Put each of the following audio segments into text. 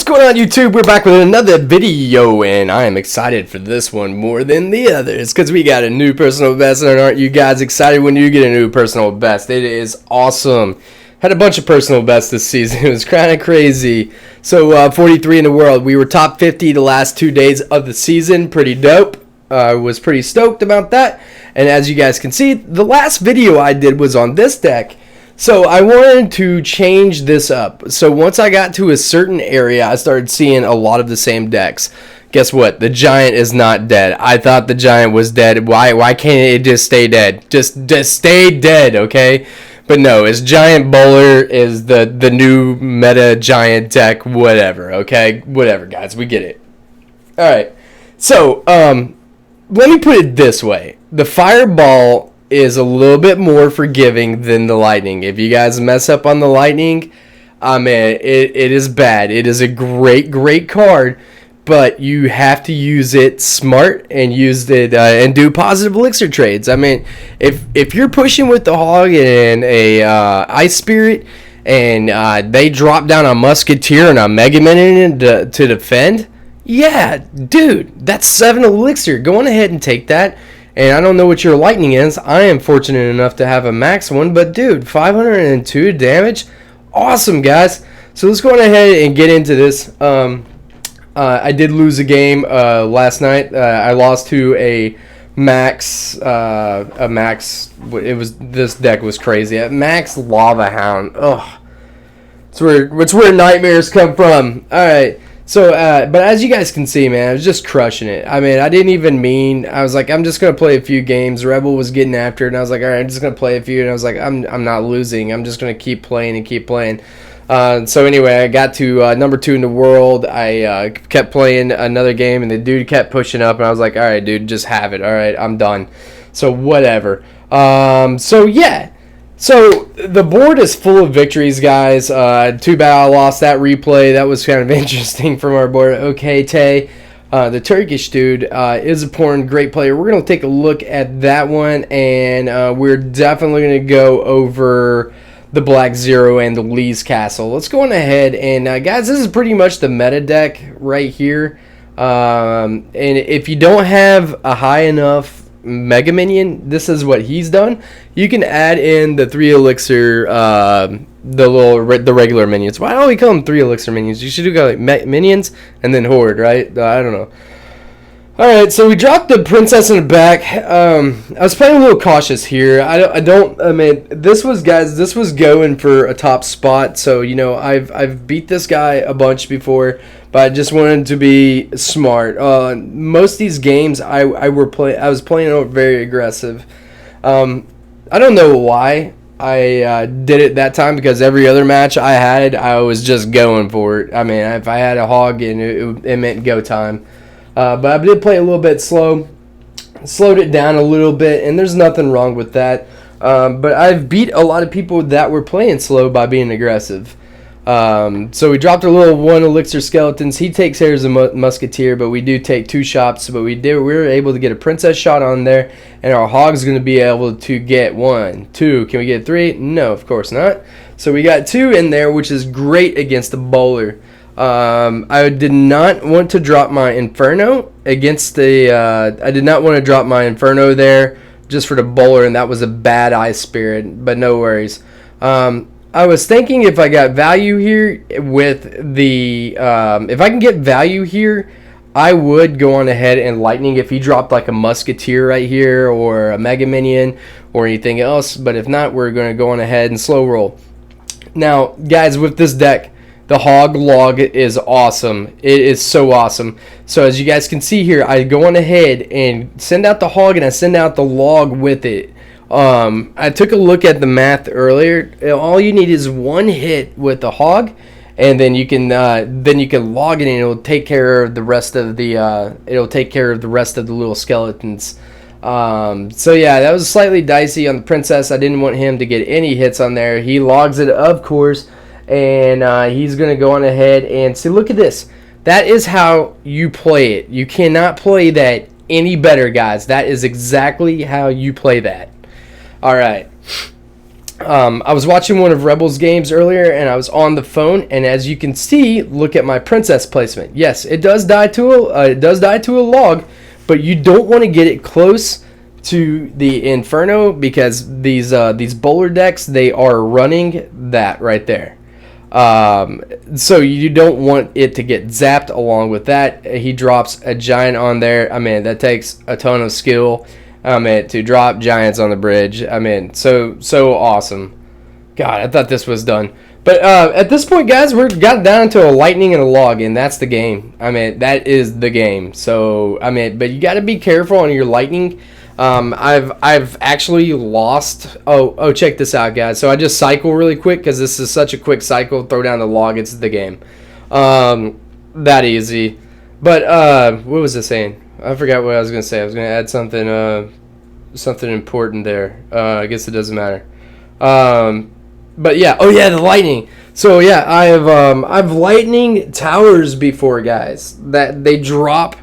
What's going on, YouTube? We're back with another video, and I am excited for this one more than the others because we got a new personal best. And aren't you guys excited when you get a new personal best? It is awesome. Had a bunch of personal bests this season. It was kind of crazy. So 43 in the world. We were top 50 the last 2 days of the season. Pretty dope. I was pretty stoked about that. And as you guys can see, the last video I did was on this deck. So I wanted to change this up. So once I got to a certain area, I started seeing a lot of the same decks. Guess what? The Giant is not dead. I thought the Giant was dead. Why can't it just stay dead? Just stay dead, okay? But no, it's Giant Bowler is the new meta Giant deck, whatever, okay? Whatever, guys, we get it. Alright, so let me put it this way. The Fireball is a little bit more forgiving than the Lightning. If you guys mess up on the Lightning, man, it is bad. It is a great card, but you have to use it smart and use it and do positive elixir trades. I mean, if you're pushing with the Hog and a Ice Spirit, and they drop down a Musketeer and a Mega Minion to defend, yeah, dude, that's 7 elixir. Go on ahead and take that. And I don't know what your Lightning is. I am fortunate enough to have a max one. But, dude, 502 damage. Awesome, guys. So let's go on ahead and get into this. I did lose a game last night. I lost to a max. This deck was crazy. A max Lava Hound. Ugh. It's where nightmares come from. All right. So, but as you guys can see, man, I was just crushing it. I mean, I didn't even mean. I was like, I'm just gonna play a few games. Rebel was getting after it, and I was like, all right, I'm just gonna play a few. And I was like, I'm not losing. I'm just gonna keep playing and keep playing. So anyway, I got to number 2 in the world. I kept playing another game, and the dude kept pushing up, and I was like, all right, dude, just have it. All right, I'm done. So whatever. So yeah. So the board is full of victories, guys. Too bad I lost that replay. That was kind of interesting from our board. Okay, Tay, the Turkish dude, is a great player. We're going to take a look at that one, and we're definitely going to go over the Black Zero and the Lee's Castle. Let's go on ahead, and guys, this is pretty much the meta deck right here. And if you don't have a high enough Mega Minion, this is what he's done. You can add in the 3 elixir, the regular minions. Why don't we call them 3 elixir minions? You should do like minions and then horde, right? I don't know. All right, so we dropped the princess in the back. I was playing a little cautious here. I mean, this was going for a top spot. So you know, I've beat this guy a bunch before, but I just wanted to be smart. Most of these games, I was playing very aggressive. I don't know why I did it that time, because every other match I had, I was just going for it. I mean, if I had a Hog, and it meant go time. But I did play a little bit slow, slowed it down a little bit, and there's nothing wrong with that. But I've beat a lot of people that were playing slow by being aggressive. So we dropped a little 1 elixir skeletons. He takes care of a Musketeer, but we do take 2 shots. But we were able to get a princess shot on there, and our Hog's going to be able to get 1, 2. Can we get 3? No, of course not. So we got 2 in there, which is great against the bowler. I did not want to drop my Inferno against the. I did not want to drop my Inferno there just for the bowler, and that was a bad Ice Spirit. But no worries. I was thinking if I got value here with the. If I can get value here, I would go on ahead and Lightning if he dropped like a Musketeer right here or a Mega Minion or anything else. But if not, we're going to go on ahead and slow roll. Now, guys, with this deck, the Hog log is awesome. It is so awesome. So as you guys can see here, I go on ahead and send out the Hog, and I send out the log with it. I took a look at the math earlier. All you need is 1 hit with the Hog, and then you can log it, and it'll take care of the rest of the little skeletons. So yeah, that was slightly dicey on the princess. I didn't want him to get any hits on there. He logs it, of course. And he's going to go on ahead and see, look at this. That is how you play it. You cannot play that any better, guys. That is exactly how you play that. All right. I was watching one of Rebels games earlier, and I was on the phone, and as you can see, look at my princess placement. Yes, it does die to a log, but you don't want to get it close to the Inferno because these bowler decks, they are running that right there. So you don't want it to get zapped along with that. He drops a giant on there. I mean, that takes a ton of skill. To drop giants on the bridge. I mean, so awesome. God, I thought this was done. But at this point, guys, we're got down to a lightning and a log, and that's the game. I mean, that is the game. So, I mean, but you got to be careful on your lightning. I've actually lost. Oh, check this out, guys. So I just cycle really quick because this is such a quick cycle. Throw down the log, it's the game. That easy. But what was I saying? I forgot what I was gonna say. I was gonna add something important there. I guess it doesn't matter. But yeah. Oh yeah, the lightning. So yeah, I've lightning towers before, guys. That they drop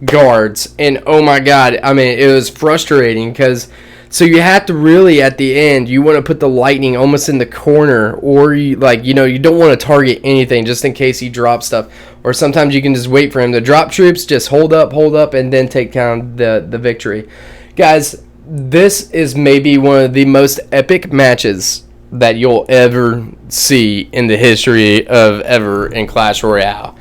guards, and oh my god, I mean, it was frustrating because so you have to really at the end you want to put the lightning almost in the corner, or you don't want to target anything just in case he drops stuff, or sometimes you can just wait for him to drop troops, just hold up, and then take down the victory. Guys, this is maybe one of the most epic matches that you'll ever see in the history of ever in Clash Royale.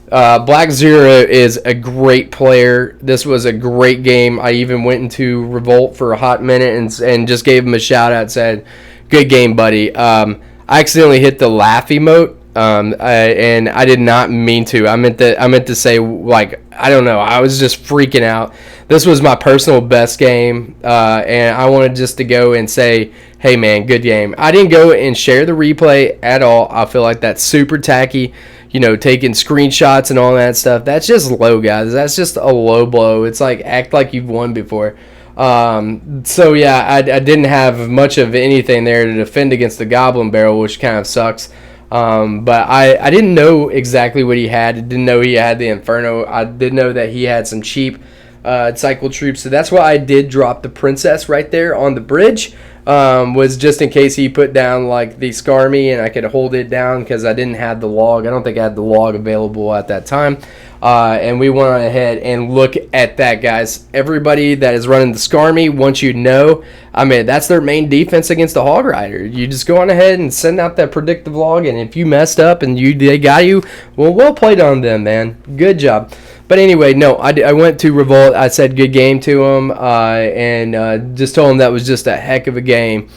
Black Zero is a great player. This was a great game. I even went into Revolt for a hot minute and just gave him a shout out. Said, "Good game, buddy." I accidentally hit the laugh emote, and I did not mean to. I meant to say, like, I don't know. I was just freaking out. This was my personal best game, and I wanted just to go and say, "Hey, man, good game." I didn't go and share the replay at all. I feel like that's super tacky. Taking screenshots and all that stuff. That's just low, guys. That's just a low blow. It's like act like you've won before. So yeah, I didn't have much of anything there to defend against the Goblin Barrel, which kind of sucks. But I didn't know exactly what he had. I didn't know he had the Inferno. I did know that he had some cheap cycle troops. So that's why I did drop the Princess right there on the bridge. Was just in case he put down like the Skarmy and I could hold it down because I didn't have the log. I don't think I had the log available at that time. And we went on ahead and look at that, guys. Everybody that is running the Skarmy, once you know, I mean, that's their main defense against the Hog Rider. You just go on ahead and send out that predictive log, and if you messed up and they got you, well played on them, man. Good job. But anyway, no, I went to Revolt. I said good game to him, and just told him that was just a heck of a game.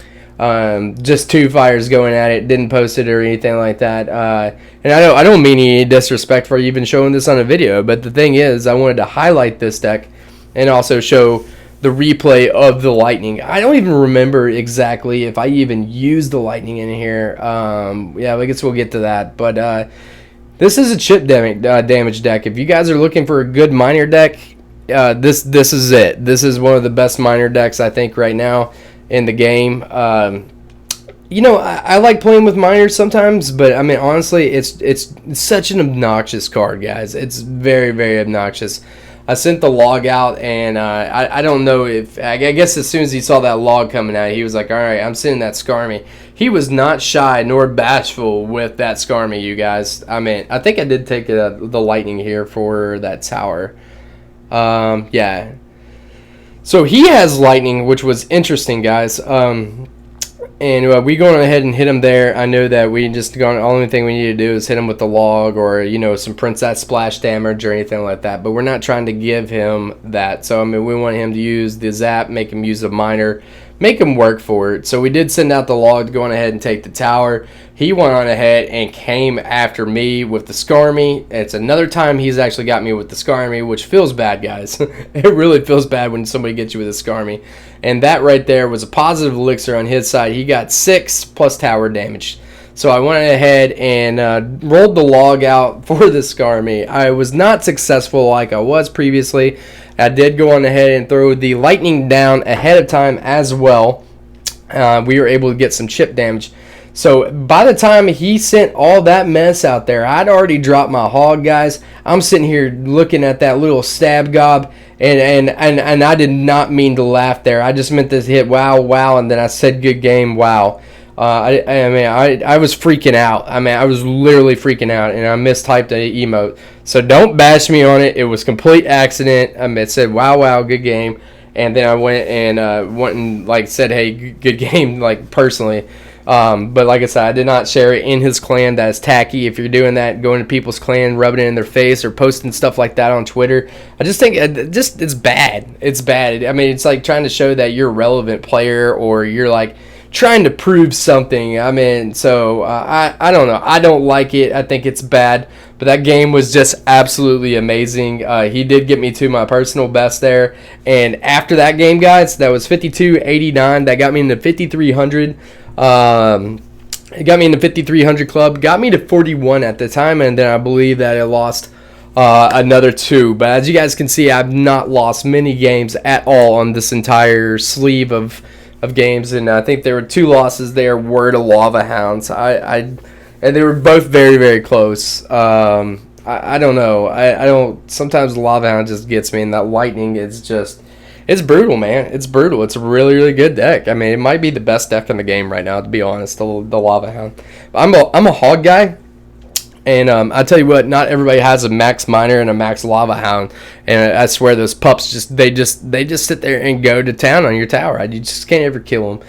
Just two fires going at it. Didn't post it or anything like that. And I don't mean any disrespect for even showing this on a video, but the thing is, I wanted to highlight this deck and also show the replay of the lightning. I don't even remember exactly if I even used the lightning in here. Yeah, I guess we'll get to that, but. This is a chip damage deck. If you guys are looking for a good miner deck, this is it. This is one of the best miner decks I think right now in the game. I like playing with miners sometimes, but I mean honestly, it's such an obnoxious card, guys. It's very, very obnoxious. I sent the log out, and I don't know if I guess as soon as he saw that log coming out, he was like, "All right, I'm sending that Skarmy." He was not shy nor bashful with that Skarmy, you guys. I mean, I think I did take the lightning here for that tower. Yeah. So he has lightning, which was interesting, guys. And we going ahead and hit him there. I know that we just the only thing we need to do is hit him with the log or some princess splash damage or anything like that. But we're not trying to give him that. So I mean, we want him to use the zap, make him use a miner, make him work for it. So we did send out the log to go on ahead and take the tower. He went on ahead and came after me with the Skarmy. It's another time he's actually got me with the Skarmy, which feels bad, guys. It really feels bad when somebody gets you with a Skarmy. And that right there was a positive elixir on his side. He got 6 plus tower damage. So I went ahead and rolled the log out for the Skarmy. I was not successful like I was previously. I did go on ahead and throw the lightning down ahead of time as well. We were able to get some chip damage. So by the time he sent all that mess out there, I'd already dropped my hog, guys. I'm sitting here looking at that little stab gob, and I did not mean to laugh there. I just meant to hit wow, and then I said good game, wow. I was freaking out. I mean, I was literally freaking out, and I mistyped an emote. So don't bash me on it. It was complete accident. I mean, it said, wow, good game. And then I went and like said, hey, good game, like personally. But like I said, I did not share it in his clan. That is tacky. If you're doing that, going to people's clan, rubbing it in their face, or posting stuff like that on Twitter, I just think it's bad. It's bad. I mean, it's like trying to show that you're a relevant player, or you're like trying to prove something. I mean, so I don't know. I don't like it. I think it's bad. But that game was just absolutely amazing. He did get me to my personal best there. And after that game, guys, that was 52.89. That got me into 5,300. It got me in the 5,300 club. Got me to 41 at the time. And then I believe that I lost another 2. But as you guys can see, I've not lost many games at all on this entire sleeve of games, and I think there were 2 losses there were to Lava Hounds. And they were both very, very close. I don't know. I don't. Sometimes Lava Hound just gets me, and that lightning is just, it's brutal, man. It's brutal. It's a really, really good deck. I mean, it might be the best deck in the game right now, to be honest. The Lava Hound. I'm a hog guy. And I tell you what, not everybody has a max miner and a max Lava Hound, and I swear those pups just sit there and go to town on your tower. You just can't ever kill them.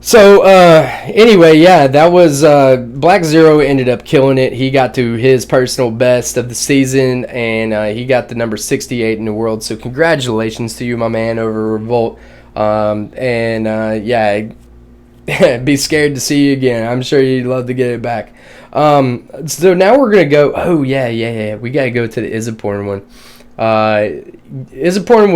So anyway, yeah, that was Black Zero ended up killing it. He got to his personal best of the season, and he got the number 68 in the world. So congratulations to you, my man, over Revolt. Yeah. Be scared to see you again. I'm sure you'd love to get it back. So now we're gonna go. Oh yeah. We gotta go to the Izaporn one. Izaporn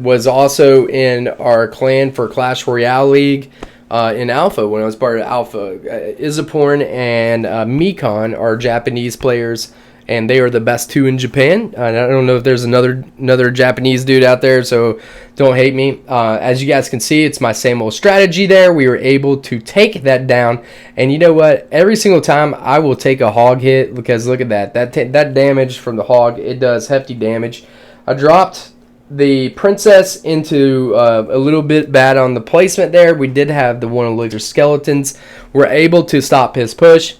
was also in our clan for Clash Royale League in Alpha when I was part of Alpha. Izaporn and Mikon are Japanese players, and they are the best 2 in Japan. I don't know if there's another Japanese dude out there, so don't hate me. As you guys can see, it's my same old strategy there. We were able to take that down, and you know what? Every single time I will take a hog hit, because look at that. That damage from the hog, it does hefty damage. I dropped the princess into a little bit bad on the placement there. We did have the one ELIXER skeletons. We're able to stop his push.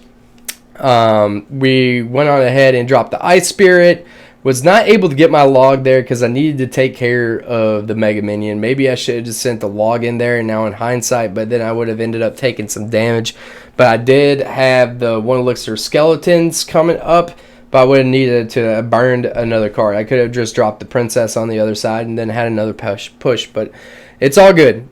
We went on ahead and dropped the Ice Spirit. Was not able to get my log there because I needed to take care of the Mega Minion. Maybe I should have just sent the log in there, and now in hindsight, but then I would have ended up taking some damage. But I did have the one ELIXER skeletons coming up, but I would have needed to have burned another card. I could have just dropped the princess on the other side and then had another push, but it's all good.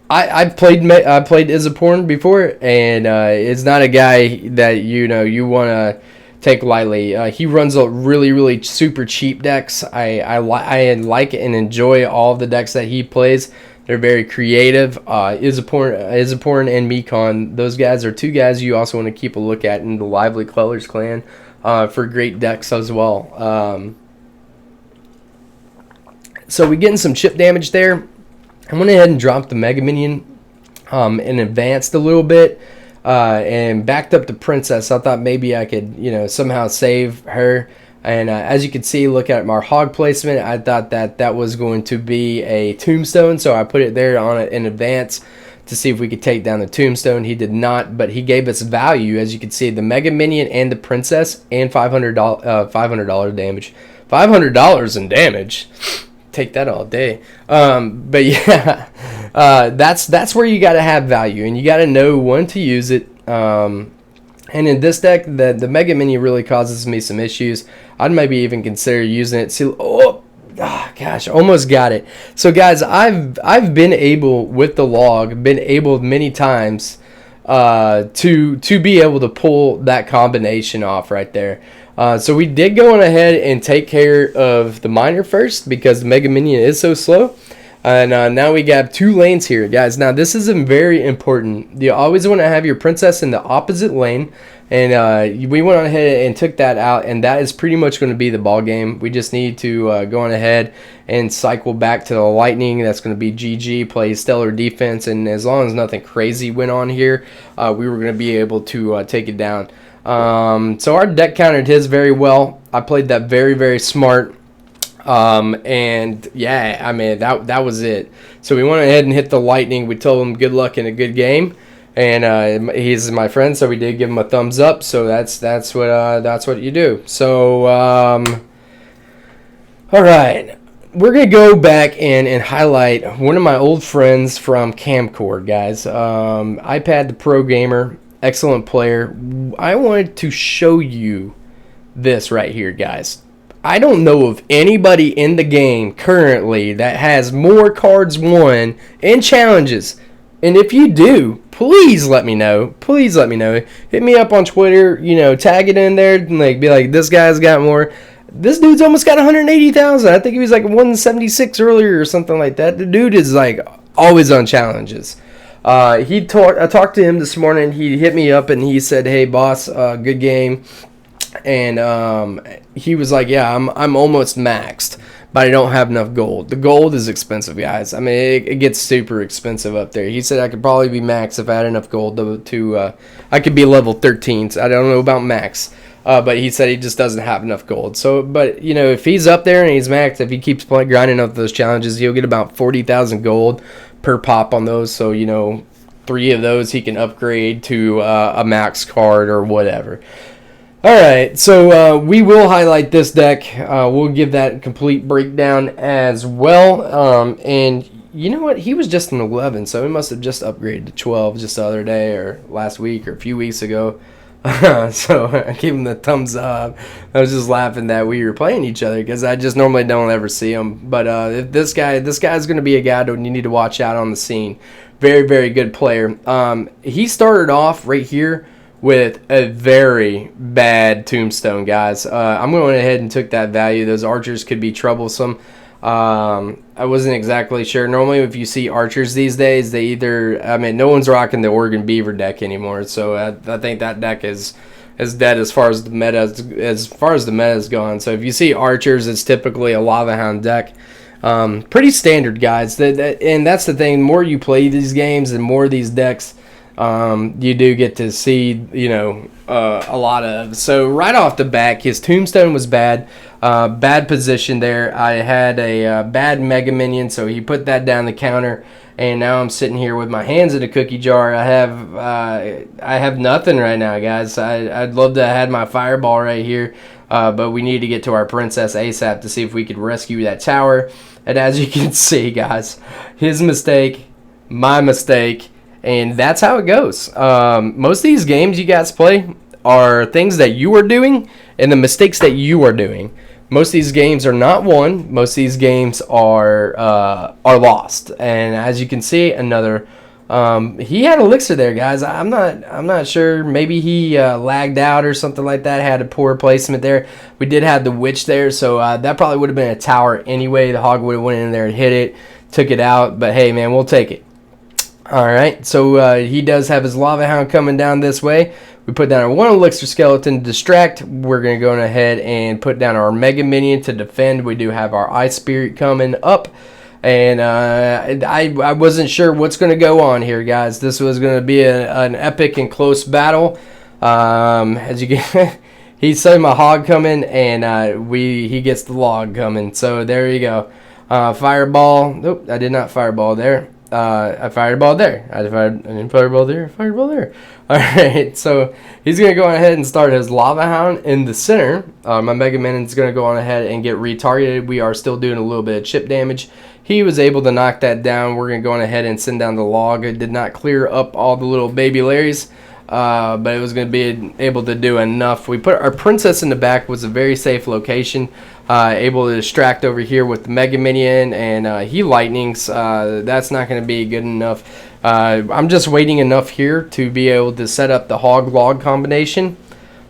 I've played Izaporn before, and it's not a guy that you want to take lightly. He runs a really, really super cheap decks. I like and enjoy all of the decks that he plays. They're very creative. Izaporn and Mikon, those guys are 2 guys you also want to keep a look at in the Lively Colors clan for great decks as well. So we getting some chip damage there. I went ahead and dropped the Mega Minion and advanced a little bit and backed up the princess. I thought maybe I could, somehow save her. And as you can see, look at my hog placement. I thought that was going to be a tombstone, so I put it there on it in advance to see if we could take down the tombstone. He did not, but he gave us value. As you can see, the Mega Minion and the princess, and $500 damage. $500 in damage. Take that all day. But yeah, that's where you got to have value, and you got to know when to use it. And in this deck, the Mega Minion really causes me some issues. I'd maybe even consider using it. See, gosh, almost got it. So guys, I've been able with the log, many times to be able to pull that combination off right there. So we did go on ahead and take care of the miner first because the Mega Minion is so slow. And now we got 2 lanes here, guys. Now this is very important. You always want to have your princess in the opposite lane. And we went on ahead and took that out, and that is pretty much going to be the ball game. We just need to go on ahead and cycle back to the lightning. That's going to be GG, play stellar defense, and as long as nothing crazy went on here, we were going to be able to take it down. So our deck countered his very well. I played that very, very smart. And yeah, I mean that was it. So we went ahead and hit the lightning. We told him good luck in a good game, and he's my friend, so we did give him a thumbs up. So that's what you do. So all right, we're gonna go back and highlight one of my old friends from Camcord, guys. iPad the Pro Gamer, excellent player. I wanted to show you this right here, guys. I don't know of anybody in the game currently that has more cards won in challenges. And if you do, please let me know. Please let me know. Hit me up on Twitter, tag it in there and be like, this guy's got more. This dude's almost got 180,000. I think he was like 176 earlier or something like that. The dude is like always on challenges. I talked to him this morning. He hit me up and he said, "Hey boss, good game." And he was like, "Yeah, I'm almost maxed, but I don't have enough gold." The gold is expensive, guys. I mean, it gets super expensive up there. He said I could probably be maxed if I had enough gold to I could be level 13. So I don't know about max, but he said he just doesn't have enough gold. So, but if he's up there and he's maxed, if he keeps grinding up those challenges, he'll get about 40,000 gold per pop on those. So 3 of those he can upgrade to a max card or whatever. Alright, so we will highlight this deck. We'll give that complete breakdown as well. And you know what? He was just an 11, so he must have just upgraded to 12 just the other day or last week or a few weeks ago. So I gave him the thumbs up. I was just laughing that we were playing each other because I just normally don't ever see him. But if this guy's going to be a guy that you need to watch out on the scene. Very, very good player. He started off right here with a very bad tombstone, guys. I'm going ahead and took that value. Those archers could be troublesome. I wasn't exactly sure. Normally, if you see archers these days, they no one's rocking the Oregon Beaver deck anymore. So I think that deck is dead as far as the meta is gone. So if you see archers, it's typically a Lava Hound deck. Pretty standard, guys. And that's the thing. The more you play these games and more of these decks, you do get to see, a lot of. So right off the back, his tombstone was bad. Bad position there. I had a bad Mega Minion, so he put that down the counter. And now I'm sitting here with my hands in a cookie jar. I have nothing right now, guys. I'd love to have had my Fireball right here. But we need to get to our Princess ASAP to see if we could rescue that tower. And as you can see, guys, his mistake, my mistake. And that's how it goes. Most of these games you guys play are things that you are doing and the mistakes that you are doing. Most of these games are not won. Most of these games are lost. And as you can see, another he had ELIXER there, guys. I'm not sure. Maybe he lagged out or something like that. Had a poor placement there. We did have the witch there, so that probably would have been a tower anyway. The hog would have went in there and hit it, took it out. But hey, man, we'll take it. Alright, so he does have his Lava Hound coming down this way. We put down our 1 ELIXER skeleton to distract. We're going to go ahead and put down our Mega Minion to defend. We do have our Ice Spirit coming up. And I wasn't sure what's going to go on here, guys. This was going to be an epic and close battle. As you can, he saw my hog coming, and he gets the log coming. So there you go. Fireball. Nope, I did not fireball there. I fireball there. I didn't fireball there. Fireball there. All right, so he's gonna go on ahead and start his Lava Hound in the center. My Mega Minion's gonna go on ahead and get retargeted. We are still doing a little bit of chip damage. He was able to knock that down. We're gonna go on ahead and send down the log. It did not clear up all the little baby Larrys, but it was gonna be able to do enough. We put our princess in the back. Was a very safe location. Able to distract over here with the Mega Minion, and he lightnings. That's not going to be good enough. I'm just waiting enough here to be able to set up the hog-log combination.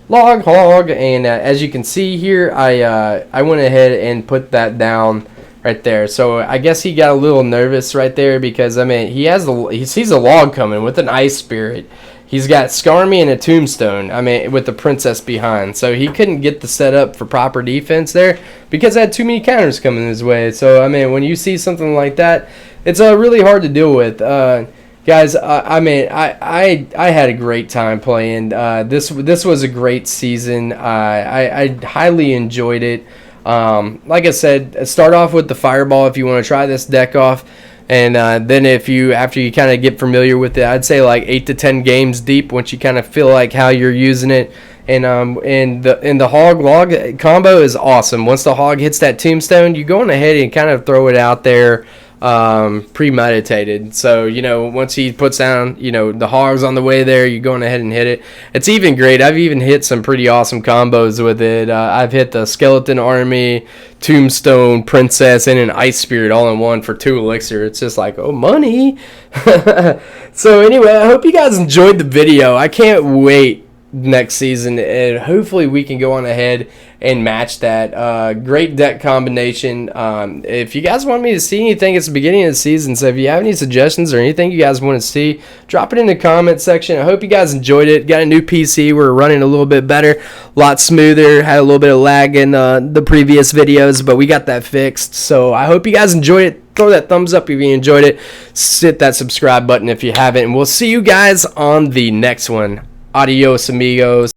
Log-hog, and as you can see here, I went ahead and put that down right there. So I guess he got a little nervous right there because, I mean, he sees a log coming with an Ice Spirit. He's got Skarmy and a Tombstone, I mean, with the Princess behind. So he couldn't get the setup for proper defense there because I had too many counters coming his way. So, I mean, when you see something like that, it's really hard to deal with. Guys, I mean, I had a great time playing. This was a great season. I highly enjoyed it. Like I said, start off with the Fireball if you want to try this deck off. And then after you kind of get familiar with it, I'd say like 8 to 10 games deep, once you kind of feel like how you're using it. And the Hog Log combo is awesome. Once the Hog hits that Tombstone, you go on ahead and kind of throw it out there premeditated. So, once he puts down, the Hog's on the way there, you're going ahead and hit it. It's even great. I've even hit some pretty awesome combos with it. I've hit the Skeleton Army, Tombstone, Princess, and an Ice Spirit all in one for 2 elixir. It's just like, oh, money. So anyway, I hope you guys enjoyed the video. I can't wait next season, and hopefully we can go on ahead and match that. Great deck combination. If you guys want me to see anything, it's the beginning of the season, so if you have any suggestions or anything you guys want to see, drop it in the comment section. I hope you guys enjoyed it. Got a new PC. We're running a little bit better, a lot smoother. Had a little bit of lag in the previous videos, but we got that fixed. So I hope you guys enjoyed it. Throw that thumbs up if you enjoyed it. Hit that subscribe button if you haven't, and we'll see you guys on the next one. Adios, amigos.